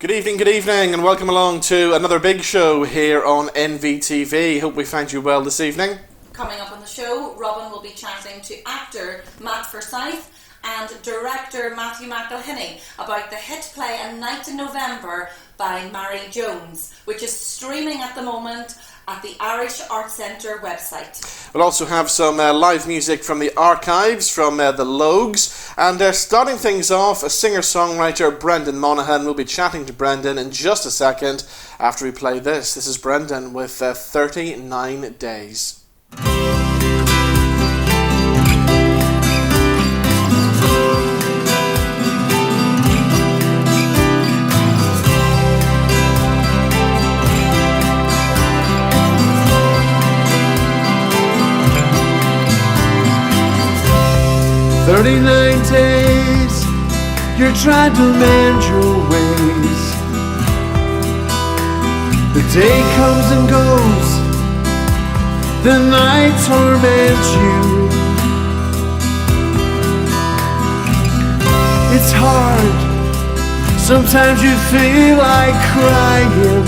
Good evening, and welcome along to another big show here on NVTV. Hope we find you well this evening. Coming up on the show, Robin will be chatting to actor Matt Forsyth and director Matthew McElhinney about the hit play A Night in November by Mary Jones, which is streaming at the moment at the Irish Arts Centre website. We'll also have some live music from the archives from the Logues, and starting things off, a singer-songwriter Brendan Monaghan. We'll be chatting to Brendan in just a second after we play this. This is Brendan with 39 Days. 39 days, you're trying to mend your ways. The day comes and goes, the night torments you. It's hard, sometimes you feel like crying,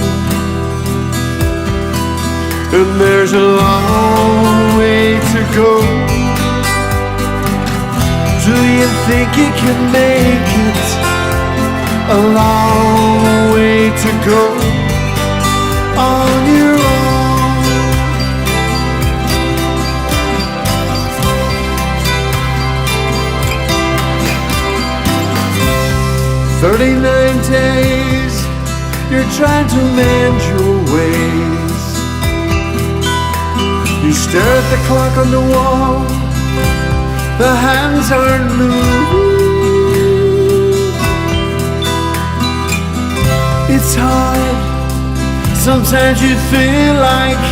and there's a long way to go. Do you think you can make it? A long way to go on your own. "39 days, you're trying to mend your ways. You stare at the clock on the wall, the hands aren't moving. It's hard, sometimes you feel like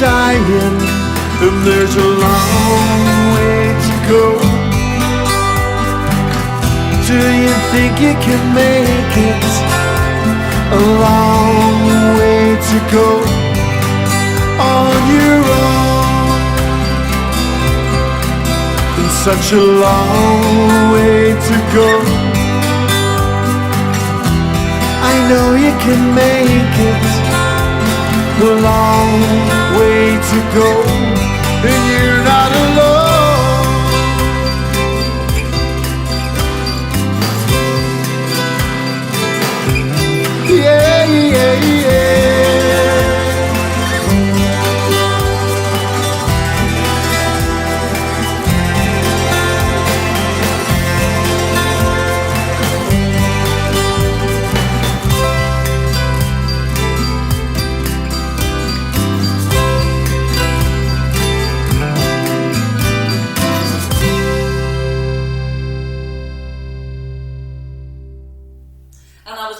dying, and there's a long way to go. Do you think you can make it? A long way to go on your own. Such a long way to go. I know you can make it. A long way to go, and you're not alone. Yeah, yeah, yeah.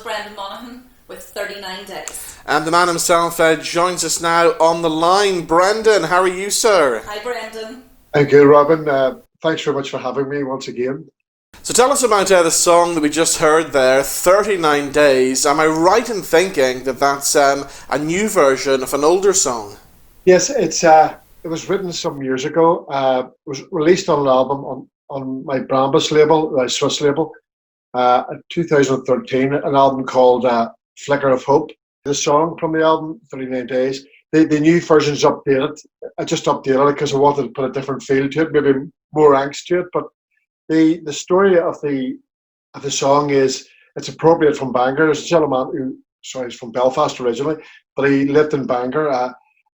Brendan Monaghan with 39 Days. And the man himself joins us now on the line. Brendan, how are you, sir? Hi, Brendan. I'm good, Robin. Thanks very much for having me once again. So tell us about the song that we just heard there, 39 Days. Am I right in thinking that that's a new version of an older song? Yes, it was written some years ago. It was released on an album on my Brambus label, my Swiss label, in 2013, an album called Flicker of Hope. The song from the album, 39 Days, the new version's updated. I just updated it because I wanted to put a different feel to it, maybe more angst to it. But the story of the song is, it's appropriate from Bangor. There's a gentleman he's from Belfast originally, but he lived in Bangor.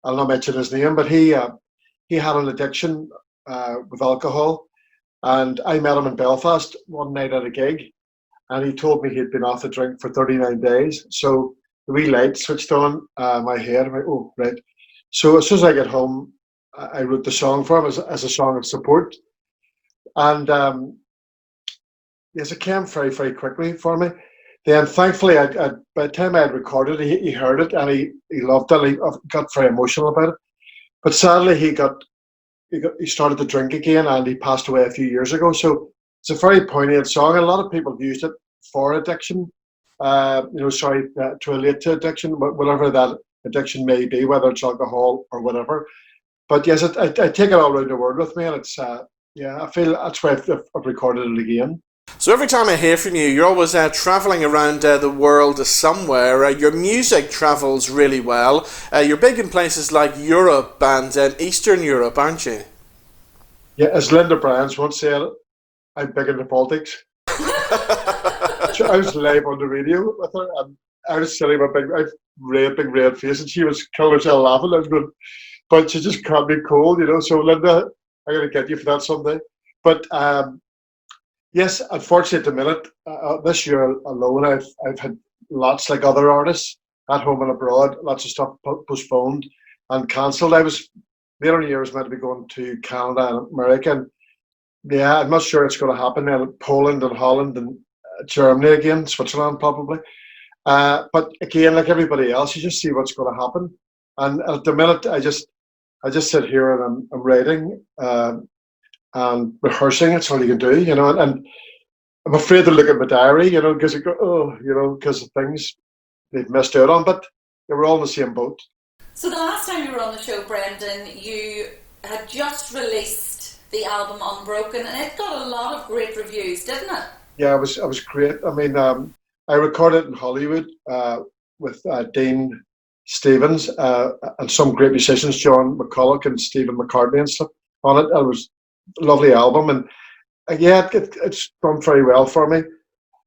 I'll not mention his name, but he had an addiction with alcohol, and I met him in Belfast one night at a gig, and he told me he'd been off the drink for 39 days. So the wee light switched on my head. I'm like, oh, right. So as soon as I get home, I wrote the song for him as a song of support. And yes, it came very, very quickly for me. Then thankfully, by the time I had recorded it, he heard it and he loved it. He got very emotional about it. But sadly, he started to drink again, and he passed away a few years ago. So it's a very poignant song. A lot of people have used it for addiction, to relate to addiction, whatever that addiction may be, whether it's alcohol or whatever. But yes, I take it all around the world with me, and it's I feel that's why I've recorded it again. So every time I hear from you, you're always travelling around the world somewhere. Your music travels really well. You're big in places like Europe and Eastern Europe, aren't you? Yeah, as Linda Bryans once said, I'm big into politics. So I was live on the radio with her, and I was sitting with big red face, and she was killing herself laughing. I was going, but she just can't be cold, you know. So Linda, I'm going to get you for that someday. But yes, unfortunately, at the minute, this year alone, I've had lots, like other artists, at home and abroad, lots of stuff postponed and cancelled. I was later in the year, I was meant to be going to Canada and America, and yeah, I'm not sure it's going to happen. Now Poland and Holland and Germany again, Switzerland probably. But again, like everybody else, you just see what's going to happen. And at the minute, I just sit here and I'm writing and rehearsing. It's all you can do, you know. And I'm afraid to look at my diary, you know, because I go, oh, you know, because of things they've missed out on. But yeah, we're all in the same boat. So the last time you were on the show, Brendan, you had just released the album Unbroken, and it got a lot of great reviews, didn't it? Yeah, it was great. I mean, I recorded in Hollywood with Dean Stevens and some great musicians, John McCulloch and Stephen McCartney and stuff on it. It was a lovely album, and yeah, it's done very well for me.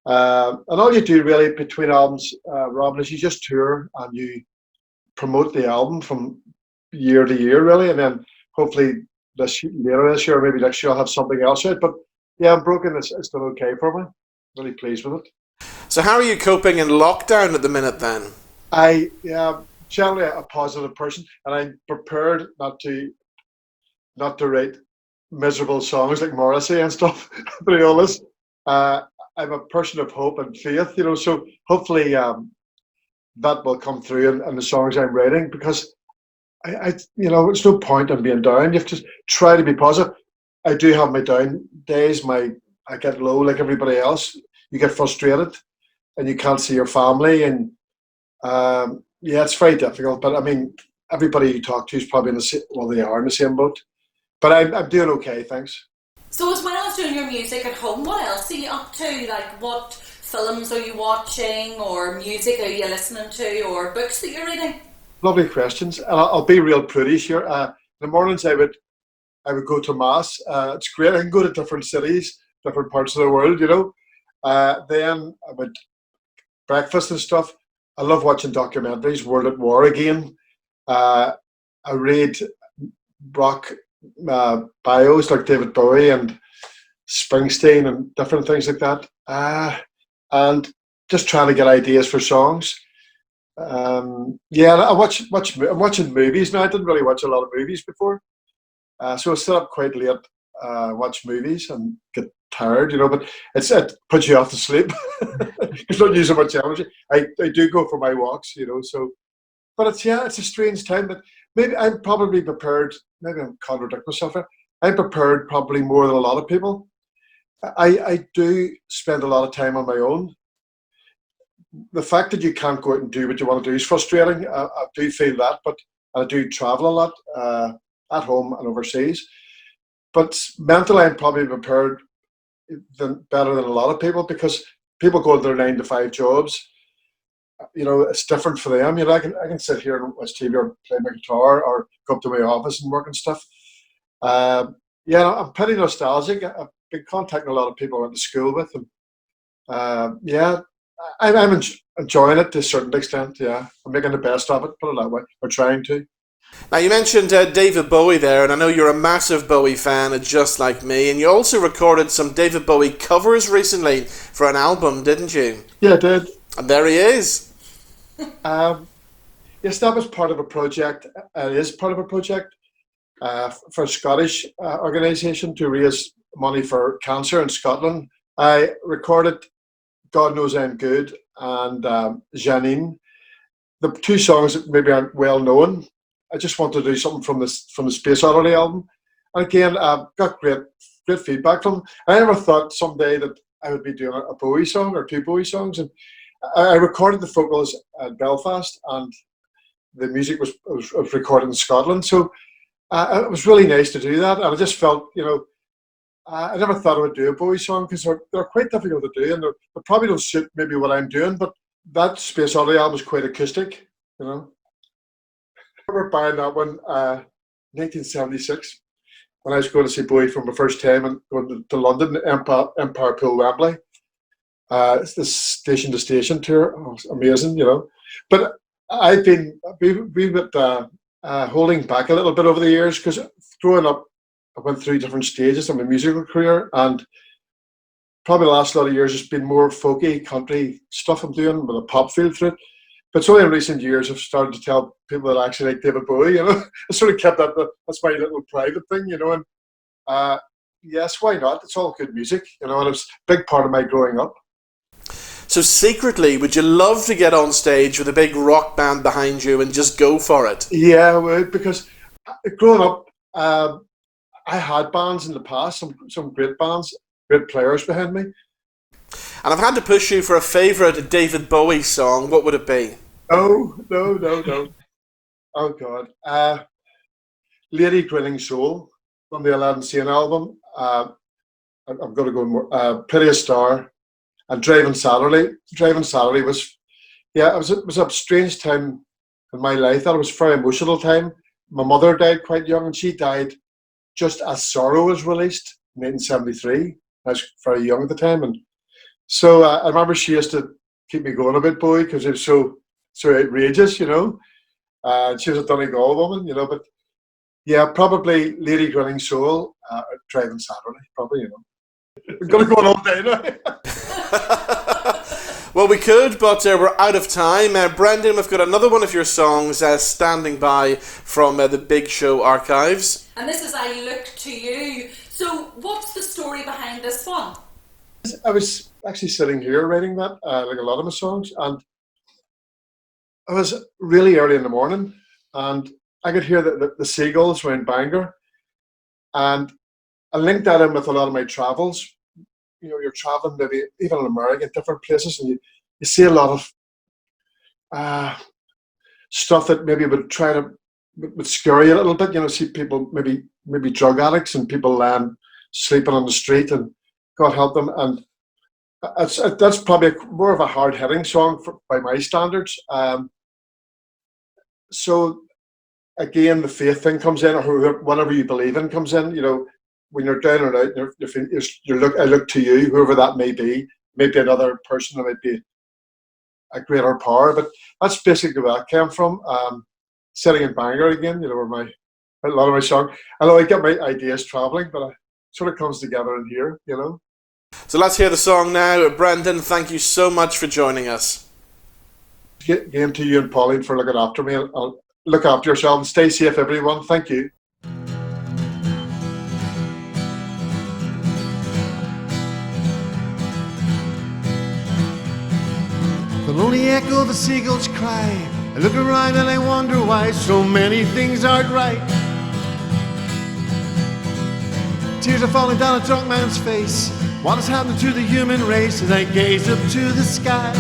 And all you do really between albums, Robin, is you just tour and you promote the album from year to year, really, and then hopefully later this year, or maybe next year, I'll have something else out. But yeah, Unbroken, it's done okay for me. Really pleased with it. So how are you coping in lockdown at the minute then? I am generally a positive person, and I'm prepared not to write miserable songs like Morrissey and stuff through all this. I'm a person of hope and faith, you know, so hopefully that will come through in the songs I'm writing, because I you know, it's no point in being down. You have to try to be positive. I do have my down days. I get low like everybody else. You get frustrated, and you can't see your family, and yeah, it's very difficult. But I mean, everybody you talk to is probably in the same, well, they are in the same boat. But I'm doing okay, thanks. So as well as doing your music at home, what else are you up to? Like, what films are you watching, or music are you listening to, or books that you're reading? Lovely questions, and I'll be real prudish here. In the mornings, I would go to mass. It's great. I can go to different cities, different parts of the world, you know. Then I would breakfast and stuff. I love watching documentaries. World at War again. I read rock bios like David Bowie and Springsteen and different things like that. And just trying to get ideas for songs. Yeah, I'm watching movies now. I didn't really watch a lot of movies before, so I sit up quite late, watch movies and get tired, you know. But it puts you off to sleep. It's not using much energy. I do go for my walks, you know. So, but it's a strange time. But maybe I'm probably prepared. Maybe I'm contradict myself here. I'm prepared probably more than a lot of people. I do spend a lot of time on my own. The fact that you can't go out and do what you want to do is frustrating. I do feel that, but I do travel a lot at home and overseas. But mentally, I'm probably prepared better than a lot of people, because people go to their 9-to-5 jobs. You know, it's different for them. You know, I can sit here and watch TV or play my guitar or go up to my office and work and stuff. Yeah, I'm pretty nostalgic. I've been contacting a lot of people I went to school with, and yeah, I'm enjoying it to a certain extent. Yeah, I'm making the best of it. Put it that way. We're trying to. Now you mentioned David Bowie there, and I know you're a massive Bowie fan, just like me. And you also recorded some David Bowie covers recently for an album, didn't you? Yeah, I did. And there he is. Yes, that was part of a project. It is part of a project for a Scottish organisation to raise money for cancer in Scotland. I recorded God Knows I'm Good and Janine. The two songs that maybe aren't well known. I just wanted to do something from the Space Oddity album. And again, got great feedback from them. I never thought someday that I would be doing a Bowie song or two Bowie songs. And I recorded the vocals at Belfast, and the music was recorded in Scotland. So it was really nice to do that. And I just felt, you know, I never thought I would do a Bowie song because they're quite difficult to do, and they probably don't suit maybe what I'm doing. But that Space Oddity album is quite acoustic, you know. I remember buying that one 1976 when I was going to see Bowie for my first time and going to London, Empire Pool Wembley. It's the station to station tour. Oh, it's amazing, you know. But we've been holding back a little bit over the years because growing up, I went through different stages of my musical career, and probably the last lot of years it's been more folky country stuff I'm doing with a pop feel through it. But it's only in recent years I've started to tell people that I actually like David Bowie, you know. I sort of kept that's my little private thing, you know, and yes, why not? It's all good music, you know, and it's a big part of my growing up. So secretly, would you love to get on stage with a big rock band behind you and just go for it? Yeah, I would, because growing up, I had bands in the past, some great bands, great players behind me. And I've had to push you for a favourite David Bowie song. What would it be? Oh, no. Oh, God. Lady Grinning Soul from the Aladdin Sane album. I'm going to go more. Prettiest Star and Driving Saturday. Driving Saturday was, yeah, it was a strange time in my life. That was a very emotional time. My mother died quite young, and she died just as Sorrow was released in 1973. I was very young at the time, and so I remember she used to keep me going a bit, Bowie, because it was so outrageous, you know. She was a Donegal woman, you know. But yeah, probably Lady Grinning Soul, Driving Saturday, probably, you know. I'm gonna go on all day now. Well, we could, but we're out of time. Brendan, we've got another one of your songs standing by from the Big Show archives. And this is I Look to You. So what's the story behind this one? I was actually sitting here writing that, like a lot of my songs, and I was really early in the morning, and I could hear the seagulls around Bangor, and I linked that in with a lot of my travels. You know, you're traveling maybe even in America, different places, and you see a lot of stuff that maybe would scare you a little bit. You know, see people maybe drug addicts and people sleeping on the street, and God help them. And that's probably more of a hard-hitting song by my standards. So again, the faith thing comes in, or whatever you believe in comes in. You know, when you're down and out, I look to you, whoever that may be. Maybe another person, that might be a greater power. But that's basically where that came from. Sitting in Bangor again, you know, where a lot of my songs. I know I get my ideas traveling, but it sort of comes together in here, you know. So let's hear the song now. Brendan, thank you so much for joining us. Again to you and Pauline for looking after me. I'll look after yourself and stay safe, everyone. Thank you. The lonely echo of the seagulls cry. I look around and I wonder why so many things aren't right. Tears are falling down a drunk man's face. What has happened to the human race as I gaze up to the sky?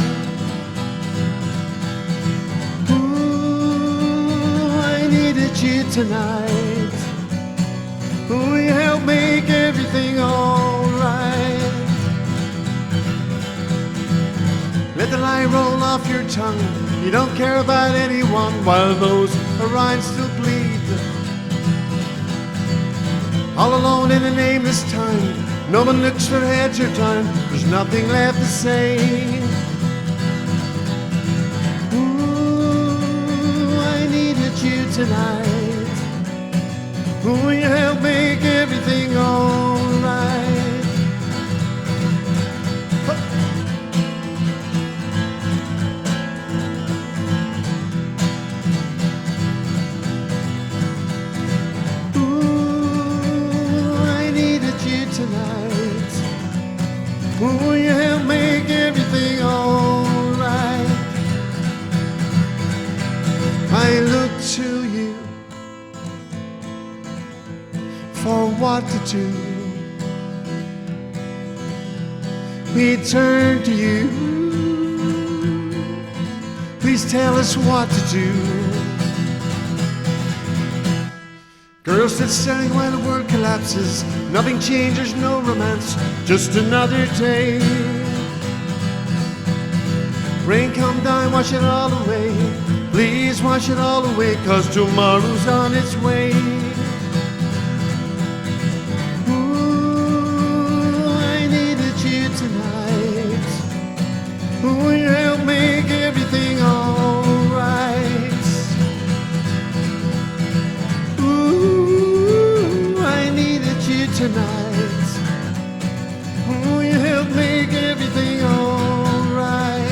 Ooh, I needed you tonight. Will you help make everything alright? Let the lie roll off your tongue. You don't care about anyone while those around still bleed. All alone in a nameless town, no one looks for heads or down. There's nothing left to say. Ooh, I needed you tonight. Will you help make everything alright? Will you help make everything alright? I look to you for what to do. We turn to you. Please tell us what to do. Girls sit staring while the world collapses. Nothing changes, no romance, just another day. Rain come down, wash it all away. Please wash it all away, 'cause tomorrow's on its way. Ooh, I needed you tonight. Ooh, you help make everything alright. Ooh, I needed you tonight. Ooh, you help make everything alright.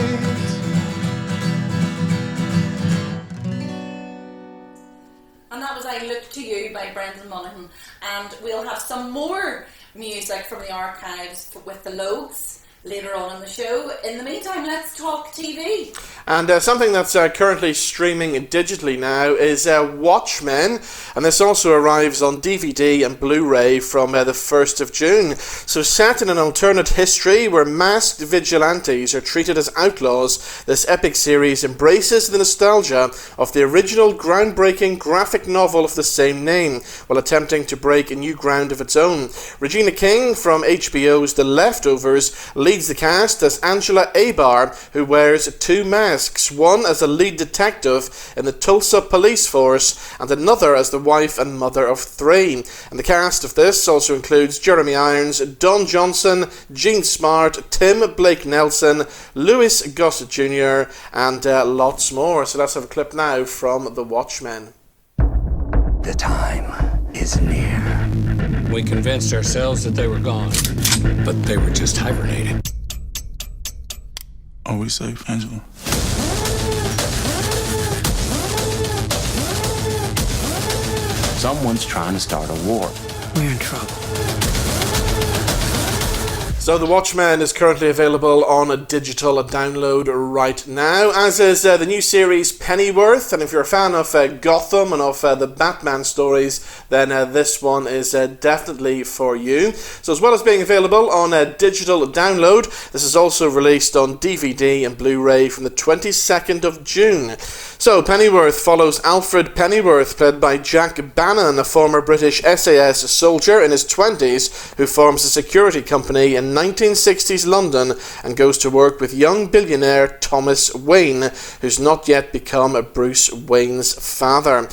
And that was I Look to You by Brendan Monaghan. And we'll have some more music from the archives with the Logues later on in the show. In the meantime, let's talk TV. And something that's currently streaming digitally now is Watchmen, and this also arrives on DVD and Blu-ray from the 1st of June. So set in an alternate history where masked vigilantes are treated as outlaws, this epic series embraces the nostalgia of the original groundbreaking graphic novel of the same name, while attempting to break new ground of its own. Regina King from HBO's The Leftovers leads the cast as Angela Abar, who wears two masks, one as a lead detective in the Tulsa police force and another as the wife and mother of three. And the cast of this also includes Jeremy Irons, Don Johnson, Gene Smart, Tim Blake Nelson, Louis Gossett Jr. and lots more. So let's have a clip now from The Watchmen. The time is near. We convinced ourselves that they were gone, but they were just hibernating. Are we safe, Angela? Someone's trying to start a war. We're in trouble. So The Watchmen is currently available on a digital download right now, as is the new series Pennyworth. And if you're a fan of Gotham and of the Batman stories, then this one is definitely for you. So as well as being available on a digital download, this is also released on DVD and Blu-ray from the 22nd of June. So Pennyworth follows Alfred Pennyworth, played by Jack Bannon, a former British SAS soldier in his 20s who forms a security company in 1960s London and goes to work with young billionaire Thomas Wayne, who's not yet become Bruce Wayne's father.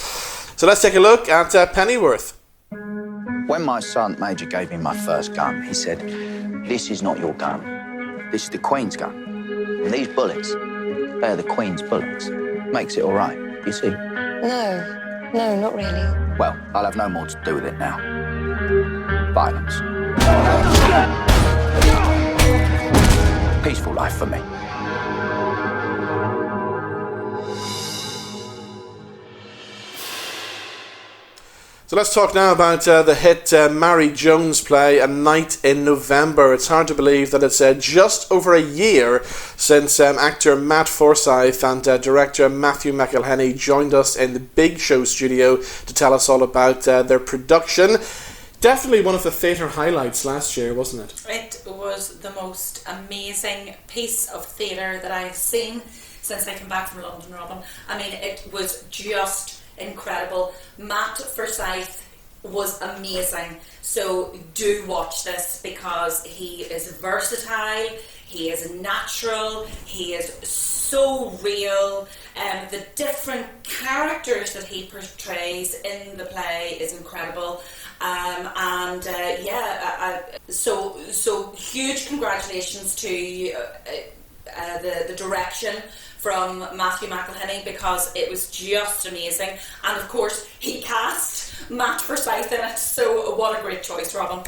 So let's take a look at Pennyworth. When my son Major gave me my first gun, he said, "This is not your gun. This is the Queen's gun. And these bullets, they are the Queen's bullets." Makes it all right, you see? No, not really. Well, I'll have no more to do with it now. Violence. Peaceful life for me. So let's talk now about the hit Mary Jones play, A Night in November. It's hard to believe that it's just over a year since actor Matt Forsyth and director Matthew McElhenney joined us in the Big Show studio to tell us all about their production. Definitely one of the theatre highlights last year, wasn't it? It was the most amazing piece of theatre that I've seen since I came back from London, Robin. I mean, it was just incredible. Matt Forsyth was amazing. So do watch this because he is versatile, he is natural, he is so real. The different characters that he portrays in the play is incredible. So huge congratulations to the direction from Matthew McElhenney, because it was just amazing, and of course he cast Matt Forsyth in it, so what a great choice, Robin.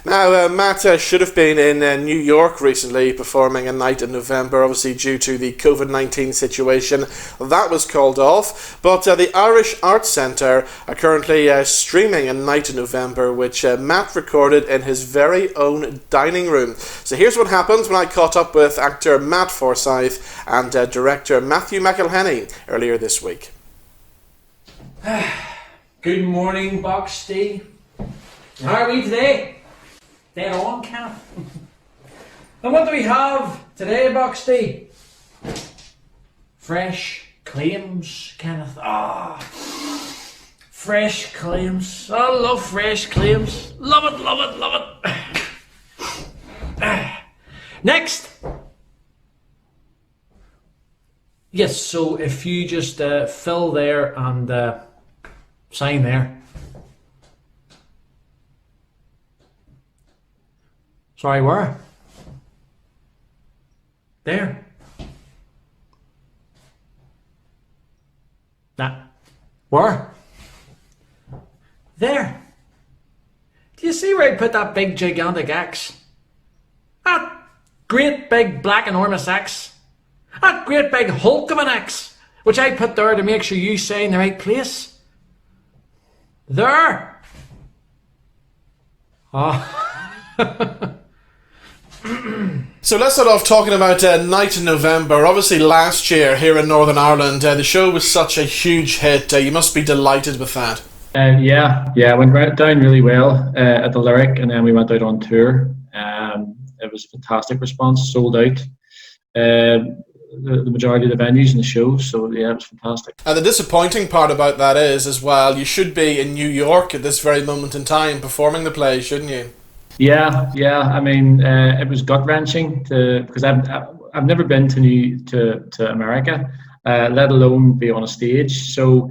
Now, Matt should have been in New York recently performing A Night in November, obviously due to the COVID-19 situation. That was called off, but the Irish Arts Centre are currently streaming A Night in November, which Matt recorded in his very own dining room. So here's what happened when I caught up with actor Matt Forsyth and director Matthew McElhenney earlier this week. Good morning, Box D. How are we today? Dead on, Kenneth. And what do we have today, Box D? Fresh claims, Kenneth. Fresh claims. I love fresh claims. Love it, love it, love it. Next. Yes, so if you just fill there and sign there. Sorry, where? There. Nah. Where? There. Do you see where I put that big gigantic X? That great big black enormous X. That great big hulk of an X, which I put there to make sure you sign the right place. There. Oh. So let's start off talking about Night in November. Obviously last year here in Northern Ireland, the show was such a huge hit. You must be delighted with that. Yeah, it went down really well at the Lyric, and then we went out on tour. It was a fantastic response, sold out the majority of the venues in the show, so yeah, it was fantastic. And the disappointing part about that is, as well, you should be in New York at this very moment in time performing the play, shouldn't you? Yeah. I mean, it was gut wrenching because I've never been to America, let alone be on a stage. So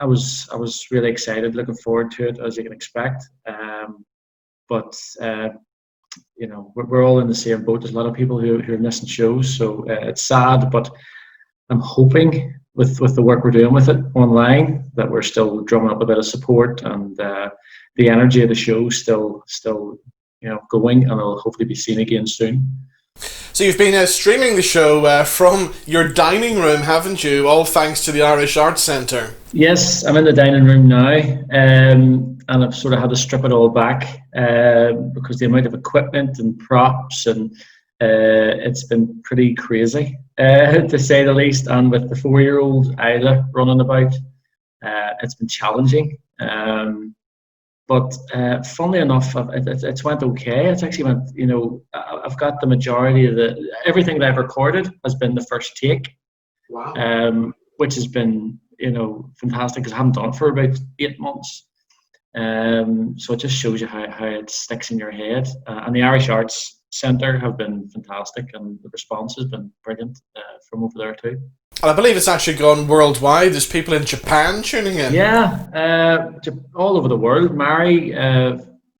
I was really excited, looking forward to it, as you can expect. But you know, we're all in the same boat. There's a lot of people who are missing shows, so it's sad. But I'm hoping with the work we're doing with it online that we're still drumming up a bit of support, and the energy of the show still going, and it'll hopefully be seen again soon. So you've been streaming the show from your dining room, haven't you? All thanks to the Irish Arts Centre. Yes, I'm in the dining room now, and I've sort of had to strip it all back because the amount of equipment and props, and it's been pretty crazy, to say the least. And with the 4-year-old Isla running about, it's been challenging. But funnily enough, it's went okay. It's actually went, I've got the majority of everything that I've recorded has been the first take. Wow. Which has been, fantastic, because I haven't done it for about 8 months. So it just shows you how it sticks in your head. And the Irish Arts Centre have been fantastic, and the response has been brilliant from over there too. And I believe it's actually gone worldwide. There's people in Japan tuning in. Yeah, all over the world. Mary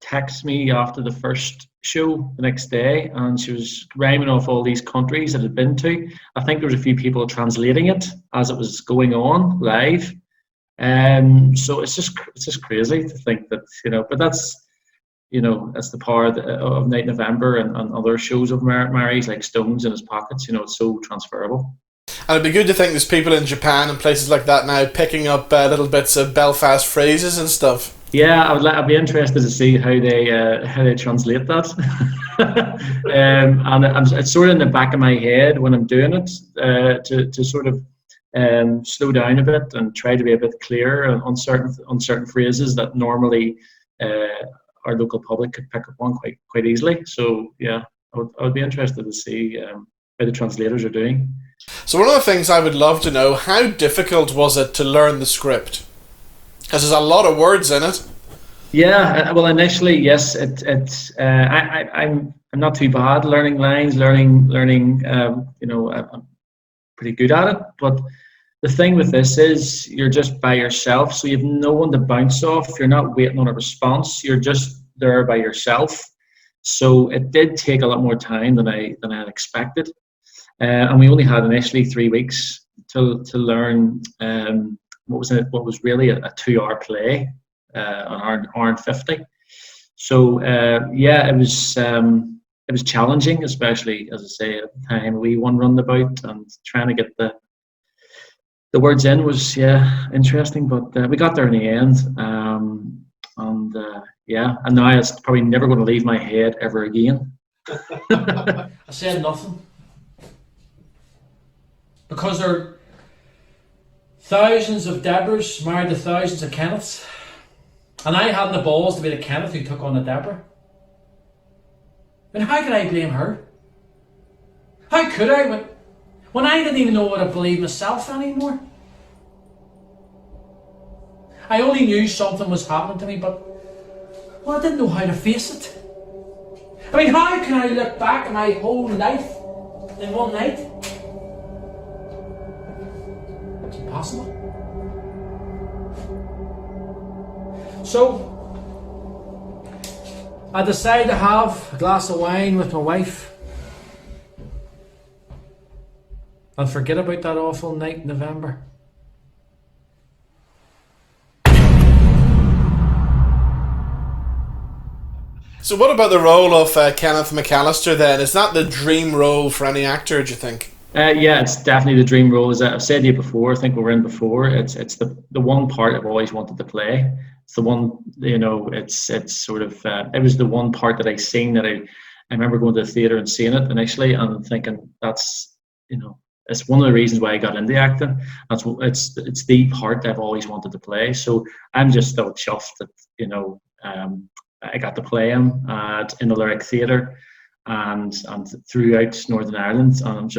texted me after the first show the next day, and she was rhyming off all these countries that had been to. I think there was a few people translating it as it was going on live. So it's just crazy to think that, but that's the power of Night November and other shows of Mary's, like Stones in His Pockets. It's so transferable. And it'd be good to think there's people in Japan and places like that now picking up little bits of Belfast phrases and stuff. Yeah, I'd be interested to see how they translate that. And it's sort of in the back of my head when I'm doing it, to sort of slow down a bit and try to be a bit clearer on certain phrases that normally our local public could pick up on quite easily. So yeah, I would be interested to see how the translators are doing. So one of the things I would love to know, how difficult was it to learn the script? Because there's a lot of words in it. Yeah, well, initially, yes, I'm not too bad learning lines, I'm pretty good at it. But the thing with this is you're just by yourself, so you have no one to bounce off. You're not waiting on a response. You're just there by yourself. So it did take a lot more time than I had expected. And we only had initially 3 weeks to learn what was really a 2-hour play, an hour and 50. So it was challenging, especially, as I say, at the time we one roundabout, and trying to get the words in was interesting, but we got there in the end. And now it's probably never going to leave my head ever again. I said nothing. Because there are thousands of Deborahs married to thousands of Kenneths. And I hadn't the balls to be the Kenneth who took on the Deborah. And how could I blame her? How could I when I didn't even know what I believed myself anymore? I only knew something was happening to me, but well, I didn't know how to face it. I mean, how can I look back at my whole life in one night? It's impossible. So, I decided to have a glass of wine with my wife and forget about that awful night in November. So what about the role of Kenneth McAllister then? Is that the dream role for any actor, do you think? Yeah, it's definitely the dream role. As I've said to you before, I think we were in before. It's the one part I've always wanted to play. It's the one, you know. It's sort of it was the one part that I seen that I remember going to the theatre and seeing it initially and thinking that's, you know, it's one of the reasons why I got into acting. It's the part I've always wanted to play. So I'm just still chuffed that, you know, I got to play him in the Lyric Theatre and throughout Northern Ireland, and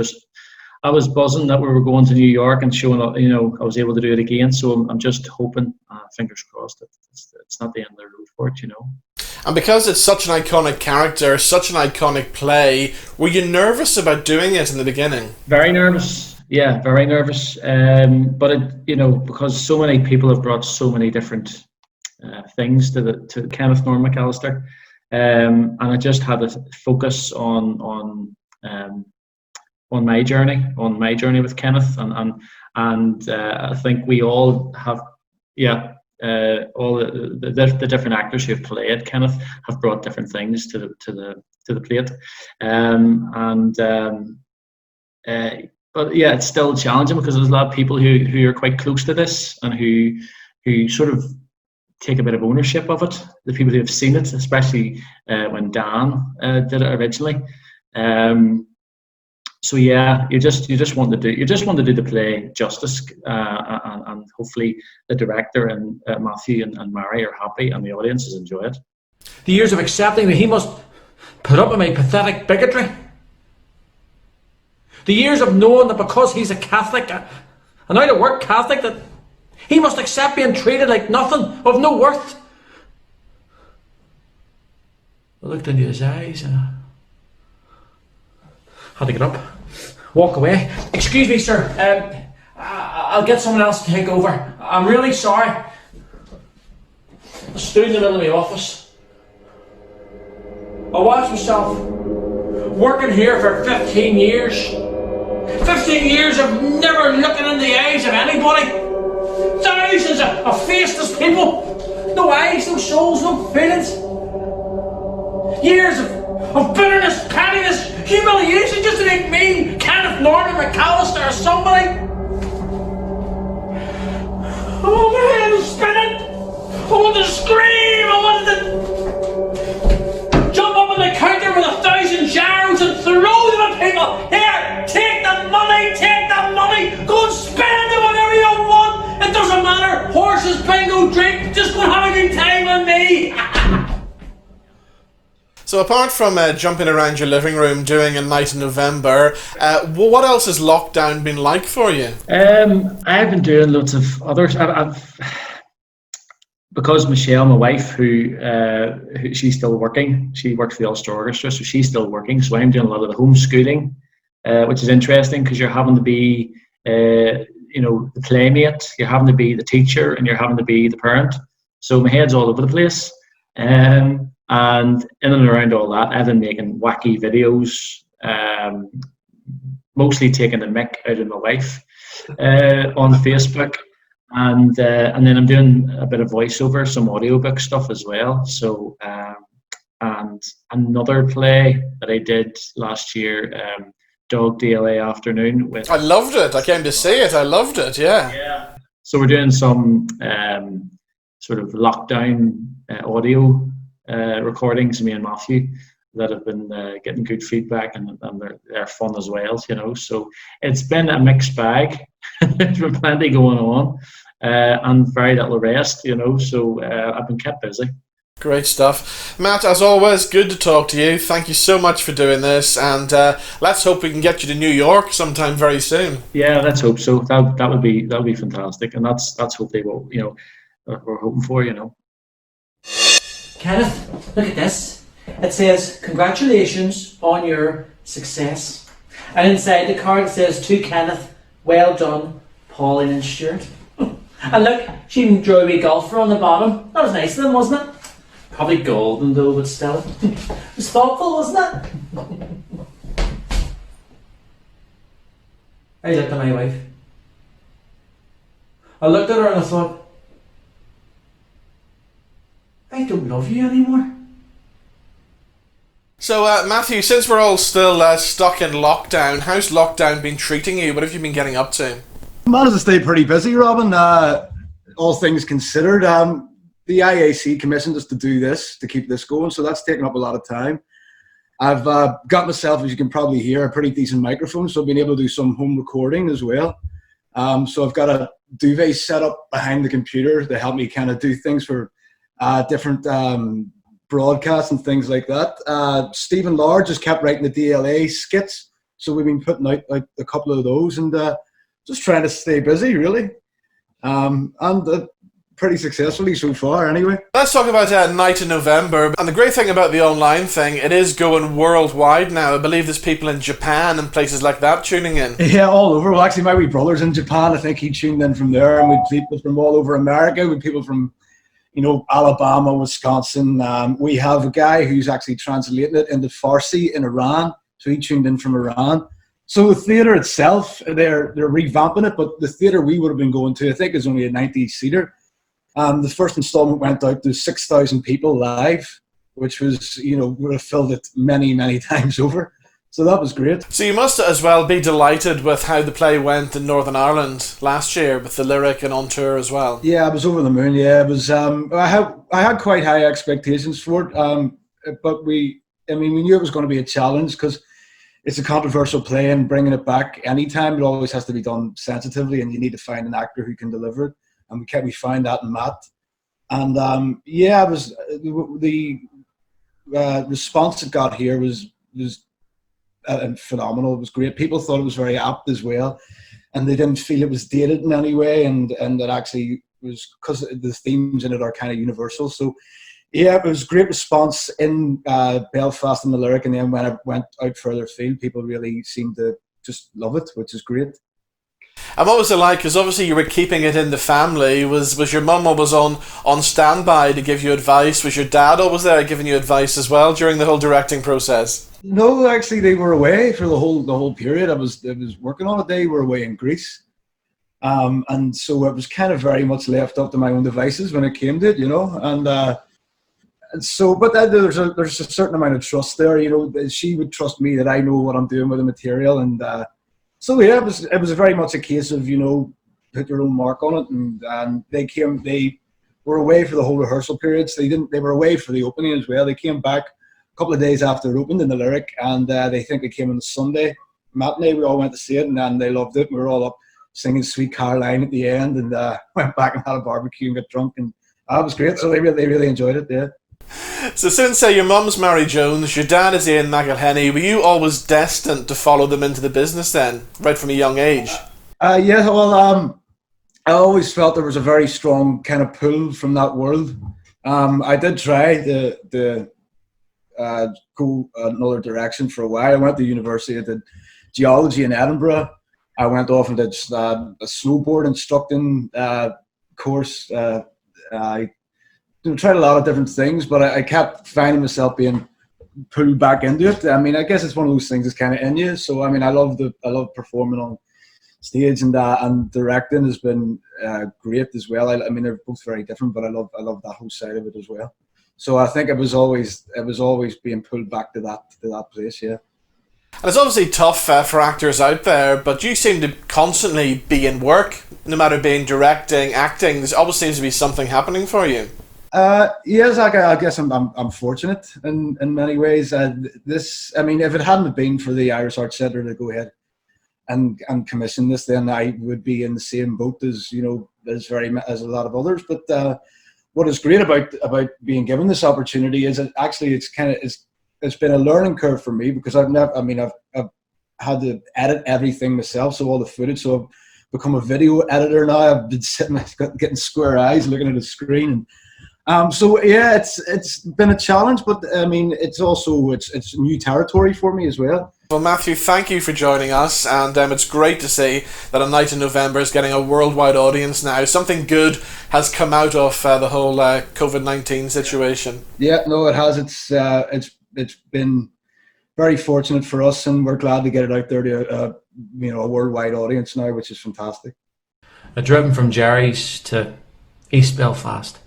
I was buzzing that we were going to New York and showing up. You know, I was able to do it again. So I'm just hoping, fingers crossed, that it's not the end of the road for it. You know. And because it's such an iconic character, such an iconic play, were you nervous about doing it in the beginning? Very nervous. Yeah, very nervous. But it, you know, because so many people have brought so many different things to Kenneth Norman McAllister, and I just had to focus on my journey with Kenneth, and I think we all have, all the different actors who have played Kenneth have brought different things to the plate, but yeah, it's still challenging because there's a lot of people who are quite close to this and who sort of take a bit of ownership of it. The people who have seen it, especially when Dan did it originally. So yeah, you just want to do the play justice, and hopefully the director and Matthew and Mary are happy and the audiences enjoy it. The years of accepting that he must put up with my pathetic bigotry. The years of knowing that because he's a Catholic, and out of work Catholic, that he must accept being treated like nothing, of no worth. I looked into his eyes and I had to get up, walk away. Excuse me, sir. I'll get someone else to take over. I'm really sorry. I stood in the middle of my office. I watched myself working here for 15 years. 15 years of never looking in the eyes of anybody. Thousands of faceless people. No eyes, no souls, no feelings. Years of bitterness, pettiness, humiliation just to make me, Kenneth Norman McAllister, somebody. Oh, my head was spinning. I wanted to scream. I wanted to jump up on the counter with 1,000 gyros and throw them at people. Here, take the money, go and spend it whatever you want. It doesn't matter. Horses, bingo, drink, just go and have a good time on me. So apart from jumping around your living room doing A Night in November, what else has lockdown been like for you? I've been doing loads of others. Because Michelle, my wife, who she's still working, she works for the Ulster Orchestra, so she's still working. So I'm doing a lot of the homeschooling, which is interesting because you're having to be, the playmate, you're having to be the teacher, and you're having to be the parent. So my head's all over the place. And in and around all that, I've been making wacky videos, mostly taking the mick out of my wife on Facebook. And then I'm doing a bit of voiceover, some audiobook stuff as well. So, and another play that I did last year, Dog Day LA Afternoon. I loved it. I came to see it. I loved it, yeah. Yeah. So we're doing some sort of lockdown audio recordings, me and Matthew, that have been getting good feedback, and they're fun as well, you know. So it's been a mixed bag. There's been plenty going on, and very little rest, you know. So I've been kept busy. Great stuff. Matt, as always, good to talk to you. Thank you so much for doing this, and let's hope we can get you to New York sometime very soon. Yeah, let's hope so. That would be fantastic, and that's hopefully what, you know, we're hoping for, you know. Kenneth, look at this. It says, congratulations on your success. And inside the card it says, to Kenneth, well done, Pauline and Stuart. And look, she even drew a wee golfer on the bottom. That was nice of them, wasn't it? Probably golden though, but still. It was thoughtful, wasn't it? I looked at my wife. I looked at her and I thought, I don't love you anymore. So, Matthew, since we're all still stuck in lockdown, how's lockdown been treating you? What have you been getting up to? Managed to stay pretty busy, Robin. All things considered, the IAC commissioned us to do this, to keep this going, so that's taken up a lot of time. I've got myself, as you can probably hear, a pretty decent microphone, so I've been able to do some home recording as well. So I've got a duvet set up behind the computer to help me kind of do things for different broadcasts and things like that. Stephen Large has kept writing the DLA skits, so we've been putting out like a couple of those and just trying to stay busy, really. And pretty successfully so far, anyway. Let's talk about Night in November. And the great thing about the online thing, it is going worldwide now. I believe there's people in Japan and places like that tuning in. Yeah, all over. Well, actually, my wee brother's in Japan. I think he tuned in from there. And we've people from all over America. With people from, you know, Alabama, Wisconsin. We have a guy who's actually translating it into Farsi in Iran. So he tuned in from Iran. So the theatre itself, they're revamping it. But the theatre we would have been going to, I think, is only a 90-seater. The first instalment went out to 6,000 people live, which was, you know, would have filled it many, many times over. So that was great. So you must as well be delighted with how the play went in Northern Ireland last year with the lyric and on tour as well. Yeah, I was over the moon. Yeah, it was. I had quite high expectations for it, but we knew it was going to be a challenge because it's a controversial play, and bringing it back anytime, it always has to be done sensitively, and you need to find an actor who can deliver it. And we find that in Matt. And it was the response it got here was phenomenal. It was great. People thought it was very apt as well, and they didn't feel it was dated in any way. And it actually was, because the themes in it are kind of universal. So yeah, it was a great response in Belfast and the lyric, and then when I went out further afield, people really seemed to just love it, which is great. And what was it like? Because obviously you were keeping it in the family. Was your mum always on standby to give you advice? Was your dad always there giving you advice as well during the whole directing process? No, actually, they were away for the whole period. I was working on it. They were away in Greece, and so it was kind of very much left up to my own devices when it came to it, you know. And so, but there's a certain amount of trust there, you know. She would trust me that I know what I'm doing with the material, and. So yeah, it was very much a case of, you know, put your own mark on it, and they were away for the whole rehearsal periods. They were away for the opening as well. They came back a couple of days after it opened in the lyric, and they came on the Sunday matinee. We all went to see it, and then they loved it. We were all up singing Sweet Caroline at the end, and went back and had a barbecue and got drunk, and it was great. So they really enjoyed it. Yeah. So since your mum's Mary Jones, your dad is Ian McElhenney, were you always destined to follow them into the business then, right from a young age? Yeah, well, I always felt there was a very strong kind of pull from that world. I did try to go another direction for a while. I went to university, I did geology in Edinburgh. I went off and did a snowboard instructing course. I tried a lot of different things, but I kept finding myself being pulled back into it. I mean, I guess it's one of those things that's kind of in you. So I mean, I love performing on stage, and directing has been great as well. I mean, they're both very different, but I love that whole side of it as well. So I think it was always being pulled back to that place. Yeah. And it's obviously tough for actors out there, but you seem to constantly be in work, no matter being directing, acting. There always seems to be something happening for you. Yes, I guess I'm fortunate in many ways. I mean, if it hadn't been for the Irish Arts Centre to go ahead and commission this, then I would be in the same boat as, you know, as a lot of others. But what is great about being given this opportunity is that actually it's been a learning curve for me, because I've had to edit everything myself, so all the footage. So become a video editor now. I've been sitting, getting square eyes looking at the screen. So yeah, it's been a challenge, but I mean, it's also it's new territory for me as well. Well, Matthew, thank you for joining us, and it's great to see that A Night in November is getting a worldwide audience now. Something good has come out of the whole COVID-19 situation. Yeah, no, it has. It's been very fortunate for us, and we're glad to get it out there to a worldwide audience now, which is fantastic. I've driven from Jerry's to East Belfast,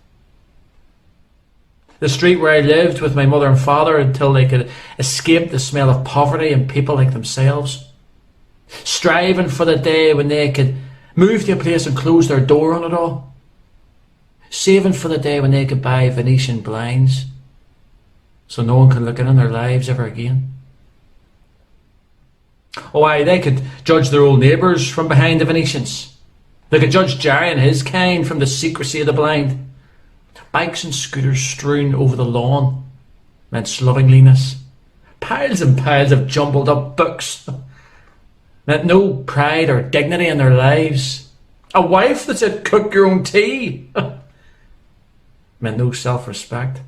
the street where I lived with my mother and father until they could escape the smell of poverty and people like themselves, striving for the day when they could move to a place and close their door on it all, saving for the day when they could buy Venetian blinds so no one could look in on their lives ever again. Oh aye, they could judge their old neighbours from behind the Venetians. They could judge Jerry and his kind from the secrecy of the blind. Bikes and scooters strewn over the lawn meant slovenliness. Piles and piles of jumbled up books meant no pride or dignity in their lives. A wife that said cook your own tea meant no self-respect.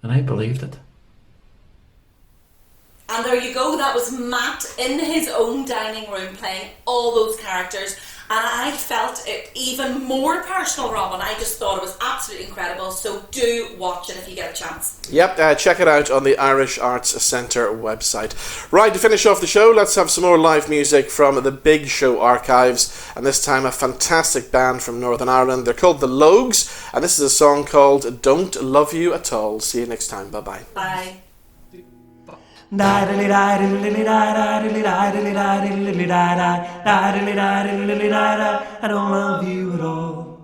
And I believed it. And there you go, that was Matt in his own dining room playing all those characters. And I felt it even more personal, Robin. I just thought it was absolutely incredible. So do watch it if you get a chance. Yep, check it out on the Irish Arts Centre website. Right, to finish off the show, let's have some more live music from the Big Show archives. And this time a fantastic band from Northern Ireland. They're called the Logues. And this is a song called Don't Love You At All. See you next time. Bye-bye. Bye. I don't love you at all.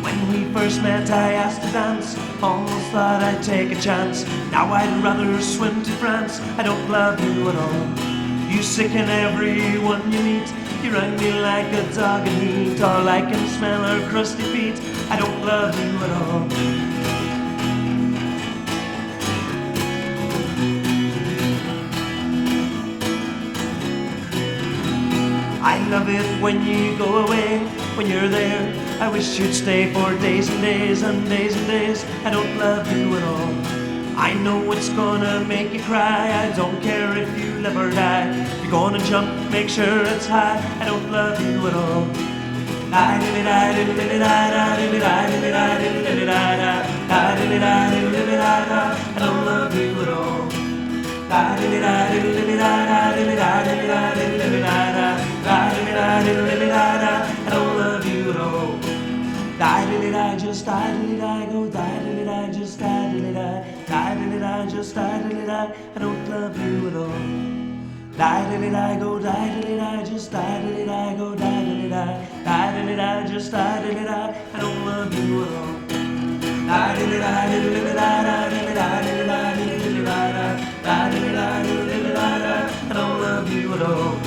When we first met, I asked to dance. Almost thought I'd take a chance. Now I'd rather swim to France. I don't love you at all. You sicken everyone you meet. You run me like a dog in heat. All I can smell are crusty feet. I don't love you at all. I love it when you go away. When you're there, I wish you'd stay for days and days and days and days. I don't love you at all. I know it's gonna make you cry. I don't care if you live or die. You're gonna jump, make sure it's high. I don't love you at all. I don't love you at all. I don't love you at all. Die just die go die just die just die. I don't love you at all. Die go die just die go die just die. I don't love you at all. I don't love you at all.